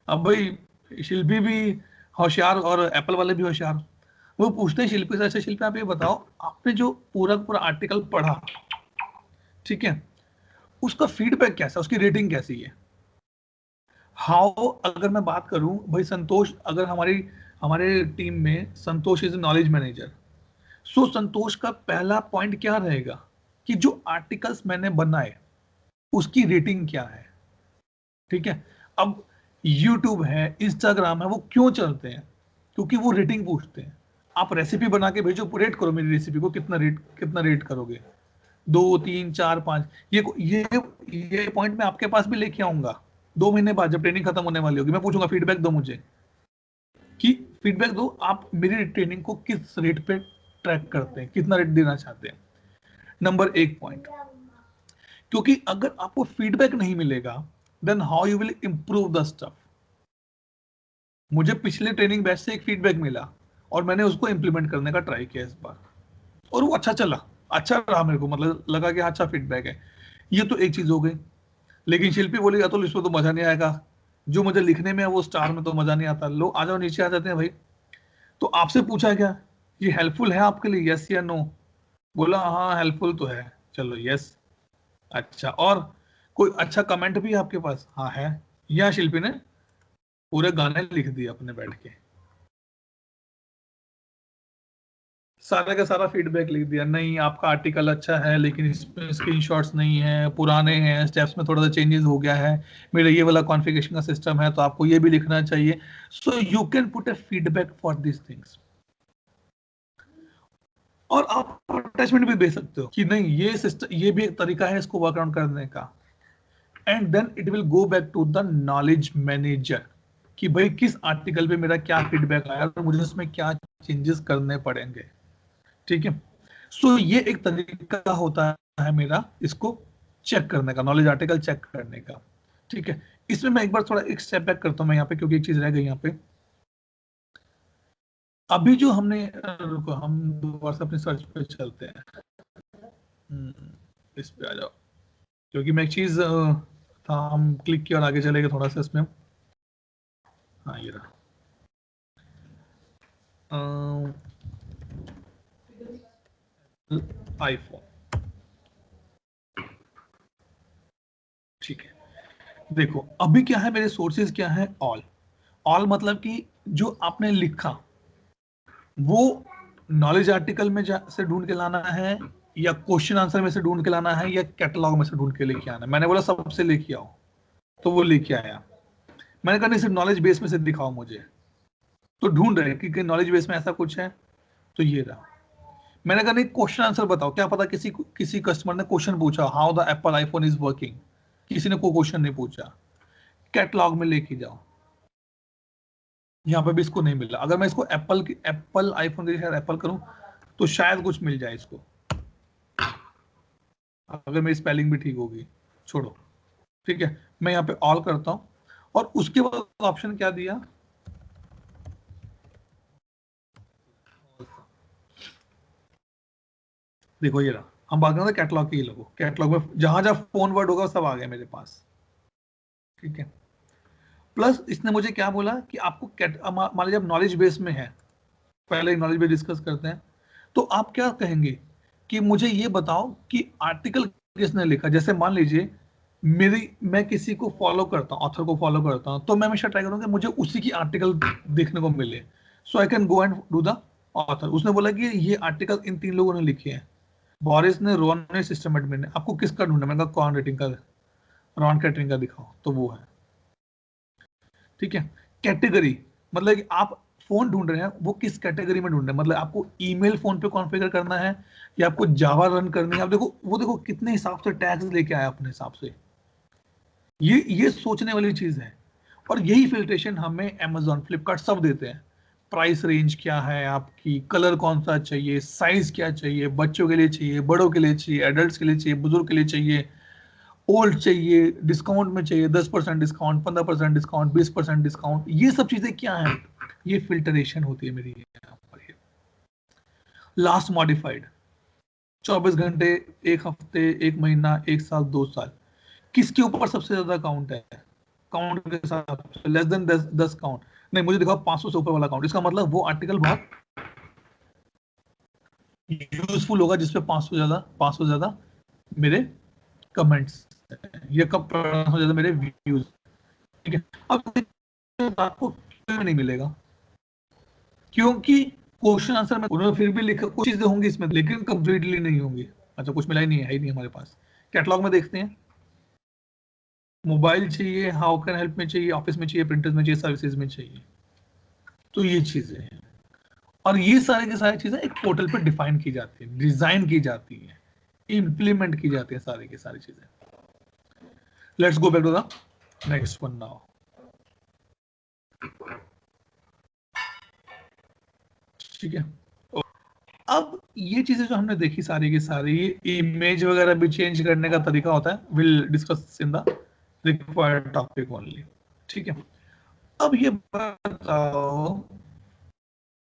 Speaker 1: अब भाई शिल्पी भी होशियार और एप्पल वाले भी होशियार. वो पूछते हैं शिल्पी से, अच्छा शिल्पी आप ये बताओ, आपने जो पूरा पूरा आर्टिकल पढ़ा, ठीक है, उसका फीडबैक कैसा, उसकी रेटिंग कैसी है. हाउ, अगर मैं बात करूं भाई संतोष, अगर हमारे टीम में संतोष इज नॉलेज मैनेजर, सो संतोष का पहला पॉइंट क्या रहेगा कि जो आर्टिकल्स मैंने बनाए उसकी रेटिंग क्या है. ठीक है. अब YouTube है, Instagram है, वो क्यों चलते हैं, क्योंकि वो रेटिंग पूछते हैं. आप रेसिपी बना के भेजो, रेट करो मेरी रेसिपी को, कितना रेट करोगे, 2 3 4 5. ये पॉइंट मैं आपके पास भी लेके आऊंगा 2 महीने बाद, जब ट्रेनिंग खत्म होने वाली होगी. मैं पूछूंगा फीडबैक दो मुझे, कि फीडबैक दो आप मेरी ट्रेनिंग को किस रेट पे ट्रैक करते हैं, कितना रेट देना चाहते हैं. नंबर 1 पॉइंट, क्योंकि अगर आपको फीडबैक नहीं मिलेगा then how you will improve the stuff. मुझे पिछले ट्रेनिंग बैच से एक फीडबैक मिला और मैंने उसको इंप्लीमेंट करने का ट्राई किया इस बार, और वो अच्छा चला, अच्छा रहा मेरे को, मतलब लगा कि अच्छा फीडबैक है। ये तो एक चीज हो गई। लेकिन शिल्पी बोली अतुल इसमें तो मजा नहीं आएगा, जो मुझे लिखने में है वो स्टार में तो मजा नहीं आता। लो आ जाओ, नीचे आ जाते हैं भाई। तो आपसे पूछा क्या, ये हेल्पफुल है आपके लिए, यस या नो? बोला हाँ हेल्पफुल तो है, चलो यस। अच्छा, और कोई अच्छा कमेंट भी है आपके पास? हाँ है। यहाँ शिल्पी ने पूरे गाने लिख दिए अपने बैठ के, सारा का सारा फीडबैक लिख दिया। नहीं आपका आर्टिकल अच्छा है लेकिन इसमें स्क्रीनशॉट्स नहीं है, पुराने हैं, स्टेप्स में थोड़ा सा चेंजेस हो गया है, मेरा ये वाला कॉन्फ़िगरेशन का सिस्टम है तो आपको ये भी लिखना चाहिए। So you can put a feedback for this things. और आप अटैचमेंट भी भेज सकते हो कि नहीं ये सिस्टम, ये भी एक तरीका है इसको वर्कआउट करने का। And then it will go back to the knowledge manager कि भाई किस आर्टिकल पे मेरा क्या फीडबैक आया और मुझे उसमें क्या चेंजेस करने पड़ेंगे। ठीक है, सो ये एक तरीका होता है मेरा इसको चेक करने का, नॉलेज आर्टिकल चेक करने का। ठीक है, इसमें मैं एक बार थोड़ा एक स्टेप बैक करता हूँ मैं यहाँ पे, क्योंकि एक चीज रह गई यहाँ पे। अभी जो हमने रुको, हम दोबारा से अपनी सर्च पे चलते हैं। इस पे आ जाओ, क्योंकि मैं एक चीज था, हम क्लिक किया और आगे चले गए थोड़ा सा इसमें। हाँ ये रहा, आईफोन। ठीक है, देखो अभी क्या है, मेरे सोर्सेज क्या है, ऑल। ऑल मतलब कि जो आपने लिखा वो नॉलेज आर्टिकल में से ढूंढ के लाना है, या क्वेश्चन आंसर में से ढूंढ के लाना है, या कैटलॉग में से ढूंढ के लेके आना है। मैंने बोला सबसे लेके आओ, तो वो लेके आया। मैंने कहा नहीं सिर्फ नॉलेज बेस में से दिखाओ मुझे, तो ढूंढ रहे कि नॉलेज बेस में ऐसा कुछ है, तो ये रहा। मैंने कहा नहीं क्वेश्चन आंसर बताओ, क्या पता किसी कस्टमर ने क्वेश्चन पूछा how the Apple iPhone is working, किसी ने कोई क्वेश्चन नहीं पूछा, कैटलॉग में लेके जाओ। यहाँ पे भी इसको नहीं मिला। अगर मैं इसको एप्पल आईफोन के साथ एप्पल करूं तो शायद कुछ मिल जाए इसको, अगर मेरी स्पेलिंग भी ठीक होगी। छोड़ो, ठीक है, मैं यहाँ पे ऑल करता हूँ और उसके बाद ऑप्शन क्या दिया, देखो ये रहा। हम बात करें कैटलॉग की, लगो कैटलॉग में जहां जहां फोन वर्ड होगा सब आ गया मेरे पास। ठीक है, प्लस इसने मुझे क्या बोला कि आपको मान लीजिए आप नॉलेज बेस में है, पहले नॉलेज बेस डिस्कस करते हैं, तो आप क्या कहेंगे कि मुझे ये बताओ कि आर्टिकल किसने लिखा। जैसे मान लीजिए मैं किसी को फॉलो करता हूँ, ऑथर को फॉलो करता हूँ, तो मैं हमेशा ट्राई करूंगा कि मुझे उसी की आर्टिकल देखने को मिले, so I can go and do the author. उसने बोला कि ये आर्टिकल इन 3 लोगों ने लिखे हैं, बोरिस ने, रोन ने, सिस्टम एडमिन ने। आपको किसका ढूंढना? मैंने कहा कॉन रेटिंग का, रॉन कैटरिंग का दिखाओ, तो वो है। ठीक है, कैटेगरी मतलब कि आप फोन ढूंढ रहे हैं, वो किस कैटेगरी में ढूंढ रहे हैं, मतलब आपको ईमेल फोन पे कॉन्फ़िगर करना है या आपको जावा रन करनी है। आप देखो वो, देखो कितने हिसाब से टैग्स लेके आया अपने हिसाब से। ये सोचने वाली चीज है, और यही फिल्ट्रेशन हमें Amazon, फ्लिपकार्ट सब देते हैं। प्राइस रेंज क्या है आपकी, कलर कौन सा चाहिए, साइज क्या चाहिए, बच्चों के लिए चाहिए, बड़ों के लिए चाहिए, एडल्ट्स के लिए चाहिए, बुजुर्ग के लिए चाहिए, ओल्ड चाहिए, डिस्काउंट में चाहिए, 10% डिस्काउंट, 15% डिस्काउंट, 20% डिस्काउंट, ये सब चीजें क्या है, ये फिल्टरेशन होती है मेरी यहाँ पर। लास्ट मॉडिफाइड 24 घंटे, एक हफ्ते, एक महीना, एक साल, 2 साल, किसके ऊपर सबसे ज्यादा काउंट है, काउंट के साथ लेस देन 10 काउंट नहीं, मुझे दिखाओ 500 से ऊपर वाला काउंट। इसका मतलब वो आर्टिकल बहुत यूजफुल होगा जिसपे 500 ज्यादा मेरे कमेंट्स, ये कब हो ज्यादा मेरे व्यूज। ठीक है, अब आपको क्यों नहीं मिलेगा, क्योंकि क्वेश्चन आंसर में उन्होंने फिर भी लिखा, कुछ चीजें होंगी इसमें लेकिन कंप्लीटली नहीं होंगी। अच्छा, कुछ मिला ही नहीं है, ही नहीं हमारे पास। कैटलॉग में देखते हैं, मोबाइल चाहिए, हाउ कैन हेल्प में चाहिए, ऑफिस में चाहिए, प्रिंटर्स में चाहिए, सर्विसेज में चाहिए, तो ये चीजें हैं। और ये सारे की सारी चीजें एक पोर्टल पे डिफाइन की जाती है, डिजाइन की जाती है, इंप्लीमेंट की जाती है सारी की सारी चीजें। Let's go back to the next one now. ठीक है, अब ये चीजें जो हमने देखी सारी की सारी, इमेज वगैरह भी चेंज करने का तरीका होता है, will discuss in the required topic only. ठीक है, अब ये बताओ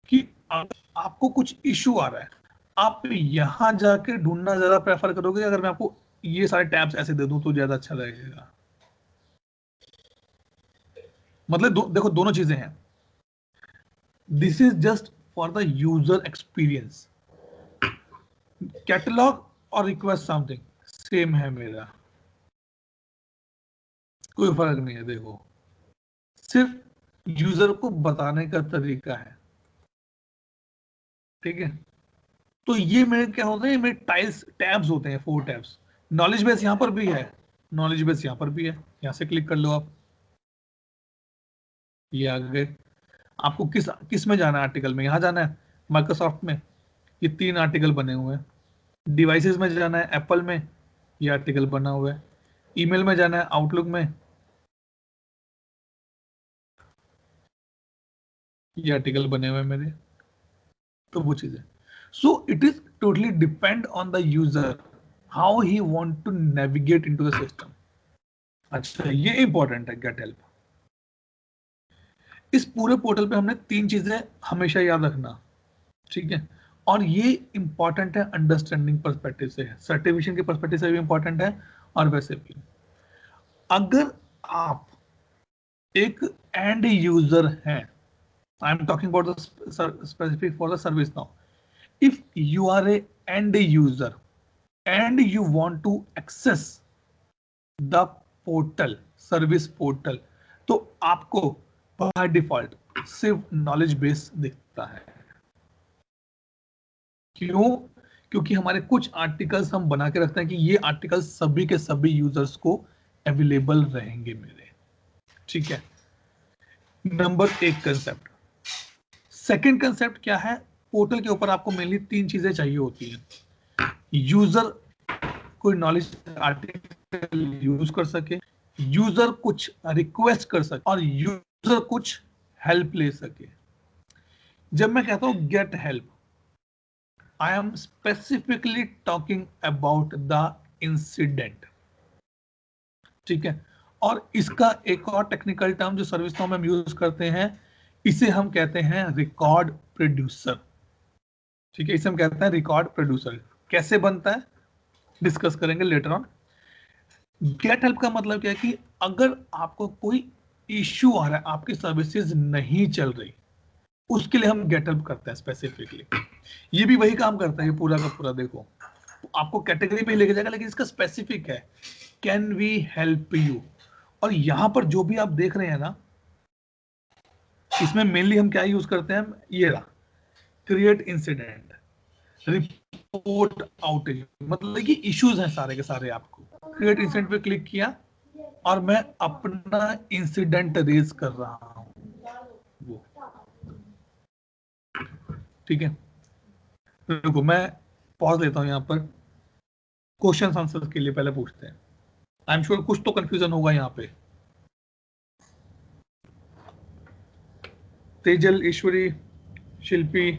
Speaker 1: कि आपको कुछ इशू आ रहा है, आप यहां जाके ढूंढना ज्यादा प्रेफर करोगे, अगर मैं आपको ये सारे टैब्स ऐसे दे दूं तो ज्यादा अच्छा लगेगा? मतलब देखो दोनों चीजें हैं, this is just for the user experience. Catalogue और रिक्वेस्ट समथिंग सेम है मेरा, कोई फर्क नहीं है। देखो सिर्फ यूजर को बताने का तरीका है। ठीक है, तो ये मेरे क्या होते हैं, मेरे टाइल्स टैब्स होते हैं, 4 टैब्स। नॉलेज बेस यहाँ पर भी है, नॉलेज बेस यहाँ पर भी है, यहाँ से क्लिक कर लो आप, ये आ गए। आपको किस किस में जाना है, आर्टिकल में, यहाँ जाना है माइक्रोसॉफ्ट में, ये 3 आर्टिकल बने हुए हैं। डिवाइसेस में जाना है एप्पल में, ये आर्टिकल बना हुआ है। ईमेल में जाना है आउटलुक में, ये आर्टिकल बने हुए हैं मेरे। तो वो चीजें, so it is totally depend on the user how he want to navigate into the system. अच्छा, ये इंपॉर्टेंट है गेट हेल्प। इस पूरे पोर्टल पे हमने 3 चीजें हमेशा याद रखना। ठीक है, और ये इंपॉर्टेंट है अंडरस्टैंडिंग पर्सपेक्टिव से, सर्टिफिकेशन के पर्सपेक्टिव से भी इंपॉर्टेंट है, और वैसे भी अगर आप एक एंड यूजर हैं, I am talking about the specific for the ServiceNow, if you are a end user and you want to access the portal, service portal, तो आपको बाय डिफॉल्ट सिर्फ नॉलेज बेस दिखता है। क्यों? क्योंकि हमारे कुछ आर्टिकल्स हम बना के रखते हैं कि ये आर्टिकल्स सभी के सभी यूजर्स को अवेलेबल रहेंगे मेरे। ठीक है, नंबर 1 कंसेप्ट। सेकंड कंसेप्ट क्या है, पोर्टल के ऊपर आपको मेनली 3 चीजें चाहिए होती हैं। यूजर कोई नॉलेज आर्टिकल यूज कर सके, यूजर कुछ रिक्वेस्ट कर सके, और यूजर कुछ हेल्प ले सके। जब मैं कहता हूं get help, I am specifically talking about the incident. ठीक है, और इसका एक और टेक्निकल टर्म जो सर्विस नाउ में हम यूज करते हैं, इसे हम कहते हैं रिकॉर्ड प्रोड्यूसर। ठीक है, इसे हम कहते हैं रिकॉर्ड प्रोड्यूसर। कैसे बनता है डिस्कस करेंगे लेटर ऑन। गेट हेल्प का मतलब क्या है कि अगर आपको कोई इश्यू आ रहा है, आपकी सर्विसेज नहीं चल रही, उसके लिए हम गेट हेल्प करते हैं स्पेसिफिकली। ये भी वही काम करता है, ये पूरा का पूरा। देखो आपको कैटेगरी पे लेके जाएगा, लेकिन इसका स्पेसिफिक है, कैन वी हेल्प यू। और यहां पर जो भी आप देख रहे हैं ना, इसमें मेनली हम क्या यूज करते हैं, ये रहा क्रिएट इंसिडेंट, रिपोर्ट आउटेज, मतलब कि इश्यूज हैं सारे के सारे। आपको क्रिएट इंसिडेंट पे क्लिक किया और मैं अपना इंसिडेंट रेज कर रहा हूं वो। ठीक है, रुको मैं पॉज लेता हूं यहाँ पर, क्वेश्चन आंसर के लिए पहले पूछते हैं। आई एम श्योर कुछ तो कंफ्यूजन होगा यहाँ पे। तेजल, ईश्वरी, शिल्पी,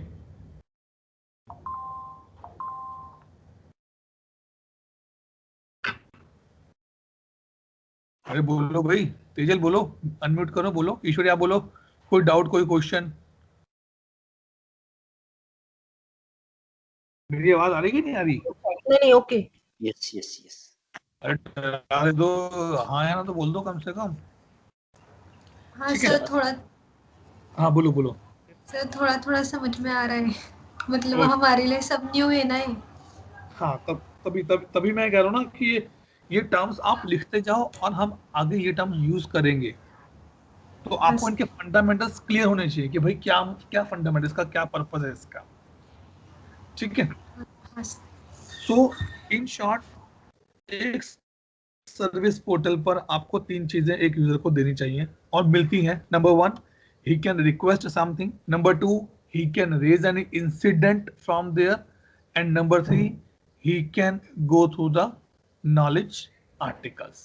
Speaker 1: अरे बोलो भाई, तेजल बोलो, अनम्यूट करो, बोलो। ईश्वरी आप बोलो, कोई डाउट, कोई क्वेश्चन? मेरी आवाज आ रही कि नहीं आ रही?
Speaker 3: नहीं नहीं ओके।
Speaker 2: Yes, yes, yes.
Speaker 1: अरे दो हाँ या ना तो बोल दो कम से कम।
Speaker 5: हाँ
Speaker 1: ठीक है।
Speaker 5: सर, थोड़ा
Speaker 1: हाँ बोलो बोलो।
Speaker 5: सर थोड़ा थोड़ा समझ में आ रहा है, मतलब
Speaker 1: ओके।
Speaker 5: हमारे लिए सब न्यू है ना ये।
Speaker 1: हाँ तभी मैं कह रहा हूँ ना कि ये टर्म्स आप लिखते जाओ और हम आगे ये टर्म्स यूज करेंगे, तो आपको इनके फंडामेंटल्स क्लियर होने चाहिए कि भाई क्या क्या फंडामेंटल, इसका क्या पर्पस है इसका। ठीक है,
Speaker 5: हाँ सर।
Speaker 1: सो इन शॉर्ट, एक सर्विस पोर्टल पर आपको 3 चीजें एक यूजर को देनी चाहिए और मिलती हैं। Number 1, he can request something. Number 2, he can raise an incident from there. And number 3, he can go through the knowledge articles.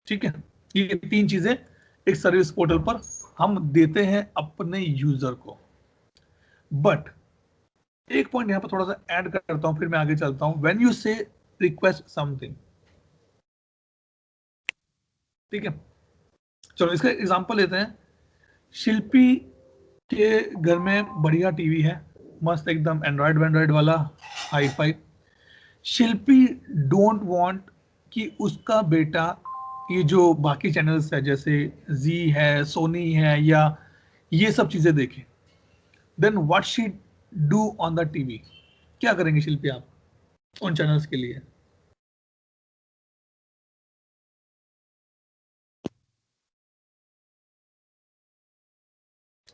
Speaker 1: ठीक है, ये 3 चीजें एक सर्विस पोर्टल पर हम देते हैं अपने यूजर को। बट एक पॉइंट यहाँ पर थोड़ा सा ऐड करता हूँ, फिर मैं आगे चलता हूँ. व्हेन यू से रिक्वेस्ट समथिंग, ठीक है, चलो इसका एग्जांपल लेते हैं. शिल्पी के घर में बढ़िया टीवी है, मस्त एकदम एंड्रॉइड वाला, hi fi. Shilpi don't want कि उसका बेटा ये जो बाकी चैनल्स है जैसे जी है, सोनी है, या ये सब चीजें देखे. Then what she do on the TV? क्या करेंगे शिल्पी आप उन चैनल्स के लिए?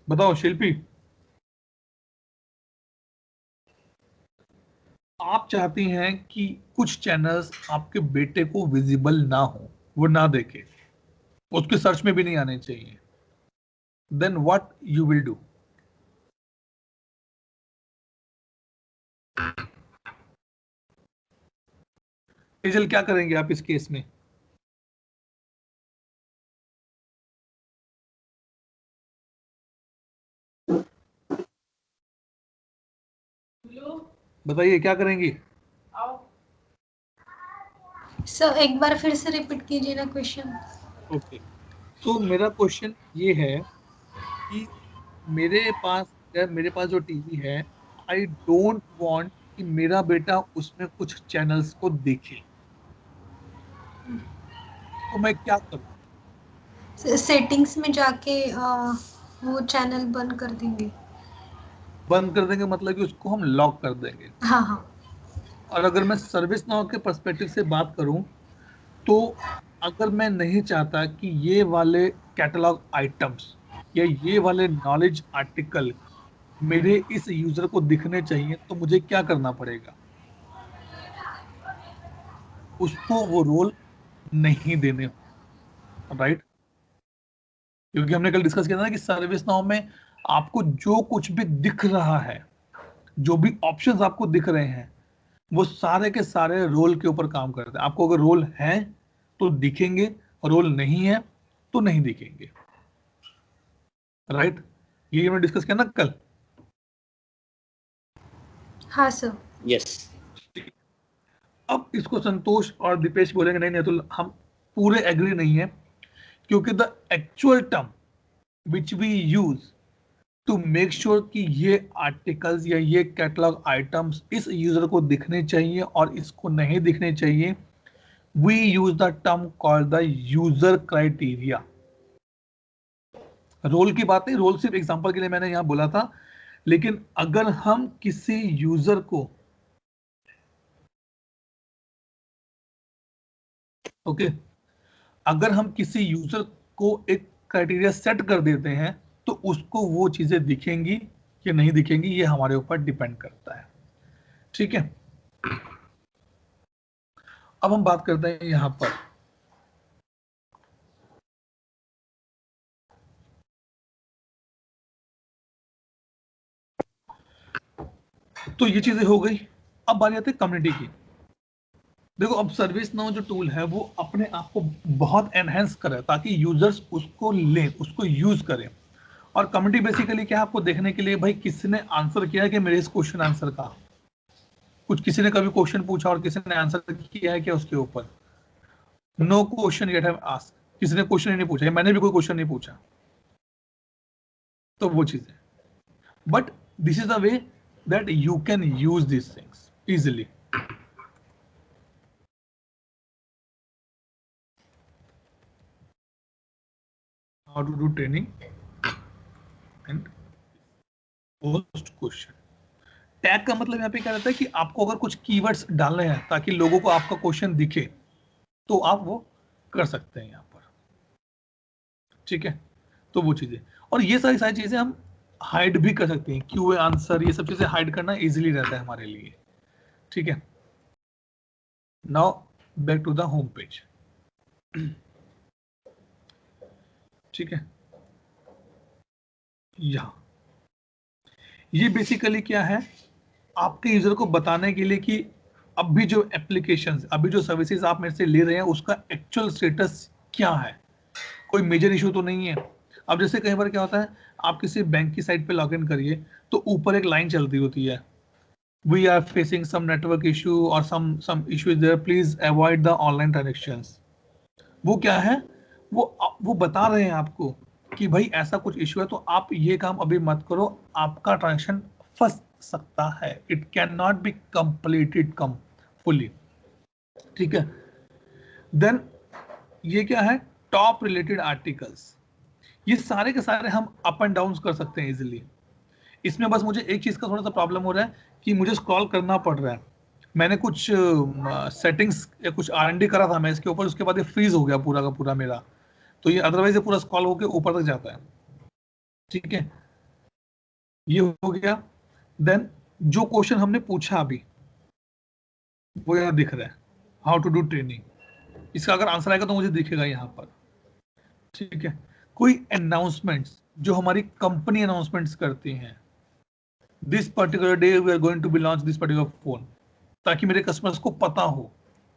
Speaker 1: बताओ शिल्पी. आप चाहती हैं कि कुछ चैनल्स आपके बेटे को विजिबल ना हो, वो ना देखे, उसके सर्च में भी नहीं आने चाहिए. Then what you will do? Tejal क्या करेंगे आप इस केस में? बताइए क्या करेंगी?
Speaker 5: सर एक बार फिर से रिपीट कीजिए ना क्वेश्चन.
Speaker 1: ओके, तो मेरा क्वेश्चन ये है कि मेरे पास जो टीवी है, आई डोंट वांट कि मेरा बेटा उसमें कुछ चैनल्स को देखे, तो मैं क्या करूं?
Speaker 5: सेटिंग्स में जाके वो चैनल बंद कर देंगे.
Speaker 1: बंद कर देंगे मतलब कि उसको हम लॉक कर देंगे.
Speaker 5: हाँ हाँ.
Speaker 1: और अगर मैं सर्विस नाउ के पर्सपेक्टिव से बात करूं, तो अगर मैं नहीं चाहता कि ये वाले कैटलॉग आइटम्स या ये वाले नॉलेज आर्टिकल मेरे इस यूजर को दिखने चाहिए, तो मुझे क्या करना पड़ेगा? उसको वो रोल नहीं देने, राइट? क्योंकि हमने कल डिस्कस किया था ना कि सर्विस नाउ में आपको जो कुछ भी दिख रहा है, जो भी ऑप्शंस आपको दिख रहे हैं, वो सारे के सारे रोल के ऊपर काम करते हैं. आपको अगर रोल है तो दिखेंगे, रोल नहीं है तो नहीं दिखेंगे, राइट? ये हमने डिस्कस किया ना कल.
Speaker 5: हाँ सर.
Speaker 2: Yes.
Speaker 1: अब इसको संतोष और दीपेश बोलेंगे नहीं नहीं, तो हम पूरे एग्री नहीं है, क्योंकि the actual term which we use to make sure कि ये आर्टिकल्स या ये कैटलॉग आइटम्स इस यूजर को दिखने चाहिए और इसको नहीं दिखने चाहिए, we use the term called the user criteria. Role की बात नहीं, रोल सिर्फ एग्जांपल के लिए मैंने यहां बोला था, लेकिन अगर हम किसी यूजर को अगर हम किसी यूजर को एक क्राइटेरिया सेट कर देते हैं, तो उसको वो चीजें दिखेंगी या नहीं दिखेंगी, ये हमारे ऊपर डिपेंड करता है. ठीक है, अब हम बात करते हैं यहां पर तो ये चीजें हो गई. अब बात आती है कम्युनिटी की. देखो, अब सर्विस नाउ जो टूल है वो अपने आप को बहुत एनहेंस करे ताकि यूजर्स उसको लें, उसको यूज करें. और कम्युनिटी बेसिकली क्या है, आपको देखने के लिए भाई किसने आंसर किया है कि मेरे इस क्वेश्चन आंसर का, कुछ किसी ने कभी क्वेश्चन पूछा और किसी ने आंसर किया है क्या उसके ऊपर? No question yet have asked. किसी ने क्वेश्चन ही नहीं पूछा, मैंने भी कोई क्वेश्चन नहीं पूछा. तो वो चीज है. But this is the way that you can use this things easily. How to do training and post question. Tag का मतलब यहाँ पे क्या रहता है कि आपको अगर कुछ कीवर्ड्स डालने हैं ताकि लोगों को आपका क्वेश्चन दिखे, तो आप वो कर सकते हैं यहाँ पर. ठीक है, तो वो चीजें, और ये सारी चीजें हम हाइड भी कर सकते हैं. क्यूए आंसर, ये सब चीजें हाइड करना इजीली रहता है हमारे लिए. ठीक है, now back to the home page. ठीक है, यहाँ ये बेसिकली क्या है, आपके यूजर को बताने के लिए कि अभी जो एप्लीकेशंस, अभी जो सर्विसेज आप मेरे से ले रहे हैं उसका एक्चुअल स्टेटस क्या है, कोई मेजर इशू तो नहीं है. अब जैसे कई बार क्या होता है, आप किसी बैंक की साइट पे लॉगिन करिए तो ऊपर एक लाइन चलती होती है we are facing some network issue or some issue is there, please avoid the online transactions. वो क्या है, वो बता रहे हैं आपको कि भाई ऐसा कुछ इशू है तो आप ये काम अभी मत करो, आपका ट्रांजेक्शन फंस सकता है, it can not be completed fully. ठीक है. देन ये क्या है, टॉप रिलेटेड आर्टिकल्स, ये सारे के सारे हम अप एंड डाउन कर सकते हैं इजीली. इसमें बस मुझे एक चीज का थोड़ा सा प्रॉब्लम हो रहा है कि मुझे स्क्रॉल करना पड़ रहा है. मैंने कुछ सेटिंग्स या कुछ R&D करा था मैं इसके ऊपर, उसके बाद ये फ्रीज हो गया पूरा का पूरा मेरा, तो ये अदरवाइज ये पूरा स्क्रॉल होके ऊपर तक जाता है. ठीक है, ये हो गया. देन जो क्वेश्चन हमने पूछा अभी वो यहाँ दिख रहा है, हाउ टू डू ट्रेनिंग. इसका अगर आंसर आएगा तो मुझे दिखेगा यहाँ पर. ठीक है. कोई अनाउंसमेंट्स जो हमारी कंपनी अनाउंसमेंट्स करती हैं, this particular day we are going to be launch this particular phone, ताकि मेरे कस्टमर्स को पता हो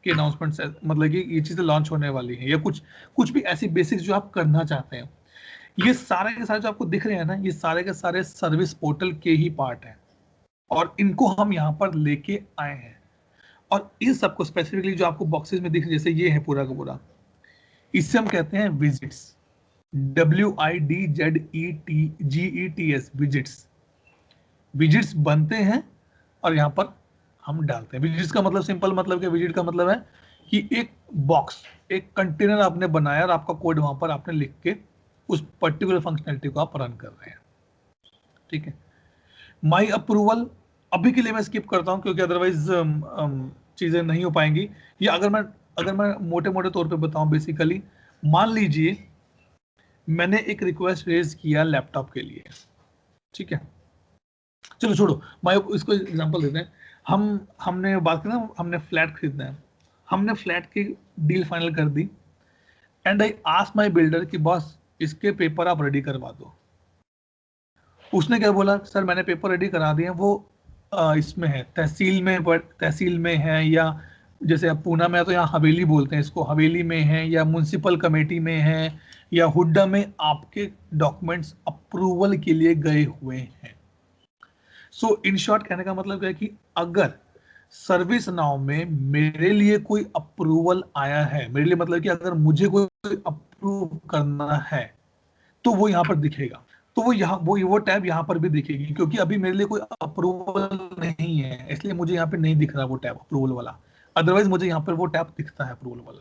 Speaker 1: कि अनाउंसमेंट्स मतलब कि ये चीजें लॉन्च होने वाली हैं, या कुछ भी ऐसी बेसिक्स जो आप करना चाहते हैं. ये सारे के सारे जो आपको दिख रहे हैं ना, ये सारे के सारे सर्विस पोर्टल के ही पार्ट हैं और इनको हम यहाँ पर लेके आए हैं. और इन सबको स्पेसिफिकली जो आपको बॉक्सेस में दिख रहे, जैसे ये है पूरा का पूरा, इससे हम कहते हैं विजिट्स, WIDZETGETS, विजिट्स. विजिट्स बनते हैं और यहाँ पर हम डालते हैं. विजिट्स का मतलब सिंपल मतलब क्या, विजिट का मतलब है कि एक बॉक्स, एक कंटेनर आपने बनाया और आपका कोड वहां पर आपने लिख के उस पर्टिकुलर फंक्शनैलिटी को आप रन कर रहे हैं. ठीक है. माई अप्रूवल अभी के लिए मैं स्किप करता हूं क्योंकि अदरवाइज चीजें नहीं हो पाएंगी. या अगर मैं मोटे मोटे तौर पे बताऊं, बेसिकली मान लीजिए मैंने एक रिक्वेस्ट रेज किया लैपटॉप के लिए. ठीक है, चलो छोड़ो, मैं इसको एग्जांपल देते हैं. हमने बात की ना, हमने फ्लैट खरीदना है, हमने फ्लैट की डील फाइनल कर दी and I asked my builder कि बॉस इसके पेपर आप रेडी करवा दो. उसने क्या बोला, सर मैंने पेपर रेडी करा दिए, वो इसमें है तहसील में है, या जैसे अब पूना में है तो यहाँ हवेली बोलते हैं इसको, हवेली में है या म्युनिसिपल कमेटी में है या हुड्डा में, आपके डॉक्यूमेंट्स अप्रूवल के लिए गए हुए हैं. सो इन शॉर्ट कहने का मतलब है कि अगर सर्विस नाउ में मेरे लिए कोई अप्रूवल आया है, मेरे लिए मतलब कि अगर मुझे कोई अप्रूव करना है तो वो यहाँ पर दिखेगा. तो वो टैब यहाँ पर भी दिखेगी, क्योंकि अभी मेरे लिए कोई अप्रूवल नहीं है, इसलिए मुझे यहाँ पे नहीं दिख रहा वो टैब अप्रूवल वाला. अदरवाइज मुझे यहाँ पर वो टैब दिखता है अप्रूवल वाला.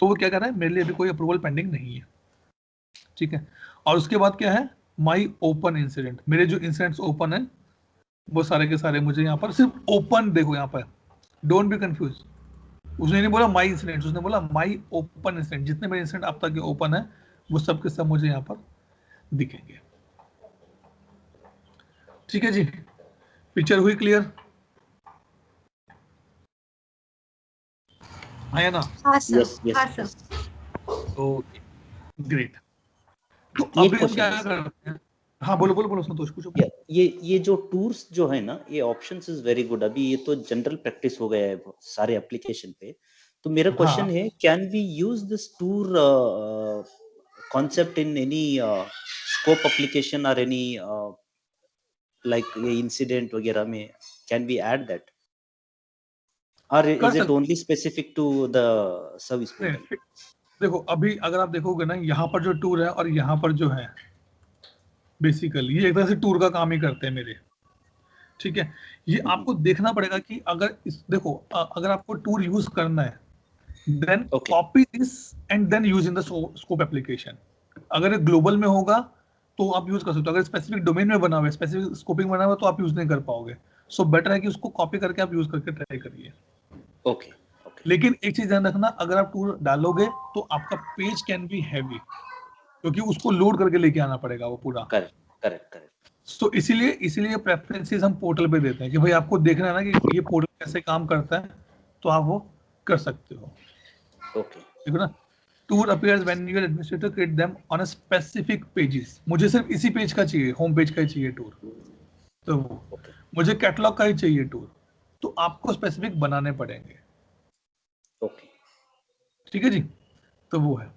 Speaker 1: तो वो क्या कर रहा है, मेरे लिए अभी कोई अप्रूवल पेंडिंग नहीं है. ठीक है. और उसके बाद क्या है, माई ओपन इंसिडेंट, मेरे जो इंसिडेंट्स ओपन है वो सारे के सारे मुझे यहाँ पर सिर्फ ओपन देखो, यहाँ पर डोंट बी कंफ्यूज. उसने नहीं बोला माई इंसिडेंट, उसने बोला माई ओपन इंसिडेंट. जितने मेरे इंसिडेंट अब तक ओपन है वो सब के सब मुझे यहाँ पर दिखेंगे. ठीक है जी, पिक्चर हुई क्लियर? आया ना?
Speaker 5: हाँ सर.
Speaker 2: Yes, yes,
Speaker 5: हाँ
Speaker 2: yes.
Speaker 5: सर.
Speaker 1: Okay great. तो
Speaker 2: ये
Speaker 1: अभी हम
Speaker 2: question
Speaker 1: क्या
Speaker 2: है.
Speaker 1: करते हैं, हाँ बोलो संतोष पूछो.
Speaker 2: ये जो टूर्स जो है ना, ये ऑप्शंस इज वेरी गुड. अभी ये तो जनरल प्रैक्टिस हो गया है सारे एप्लीकेशन पे. तो मेरा क्वेश्चन
Speaker 1: हाँ.
Speaker 2: है, can we use this tour concept in any scope application or any like ये incident वगैरह में, can we add that or is it only specific to the service portal?
Speaker 1: देखो अभी अगर आप देखोगे ना, यहाँ पर जो टूर है और यहाँ पर जो है, बेसिकली ये एक तरह से टूर का काम ही करते हैं मेरे. ठीक है. ये आपको देखना पड़ेगा कि अगर देखो अगर आपको टूर यूज करना है, then copy this and then use in the scope application. अगर ग्लोबल में होगा तो आप यूज कर सकते हो, अगर स्पेसिफिक डोमेन में बना हुआ है, स्पेसिफिक स्कोपिंग बना हुआ है तो आप यूज नहीं कर पाओगे. सो बेटर है कि उसको कॉपी करके आप यूज करके ट्राई करिए.
Speaker 2: ओके.
Speaker 1: लेकिन एक चीज ध्यान रखना, अगर आप टूर डालोगे तो आपका पेज कैन बी हैवी, क्योंकि उसको लोड करके लेके आना पड़ेगा वो पूरा.
Speaker 2: करेक्ट.
Speaker 1: तो इसीलिए प्रेफरेंसेस हम पोर्टल पे देते हैं कि भाई आपको देखना है ना कि ये पोर्टल कैसे काम करता है, तो आप वो कर सकते हो.
Speaker 2: ओके.
Speaker 1: देखो ना, tour appears when your administrator create them on a specific pages. मुझे सिर्फ इसी पेज का चाहिए, होम पेज का ही चाहिए टूर, तो मुझे कैटलॉग का ही चाहिए टूर, तो आपको स्पेसिफिक बनाने पड़ेंगे.
Speaker 2: ओके.
Speaker 1: ठीक है जी, तो वो है.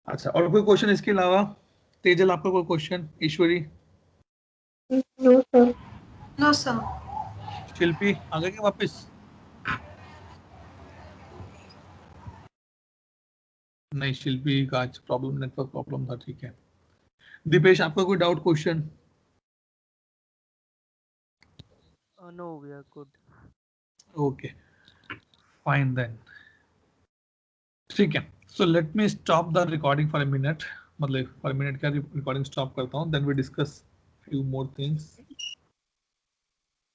Speaker 1: अच्छा, और कोई क्वेश्चन इसके अलावा? तेजल आपका कोई question? Ishwari?
Speaker 5: No sir. No sir.
Speaker 1: Shilpi आ गए क्या वापस? नहीं, शिल्पी का आज प्रॉब्लम, नेटवर्क प्रॉब्लम था, ठीक है। दीपेश, आपका कोई doubt question?
Speaker 4: No, we are good.
Speaker 1: Okay, fine then, ठीक है। So let me stop the recording for a minute, मतलब फॉर अ मिनट का रिकॉर्डिंग स्टॉप करता हूँ, then we discuss few more things.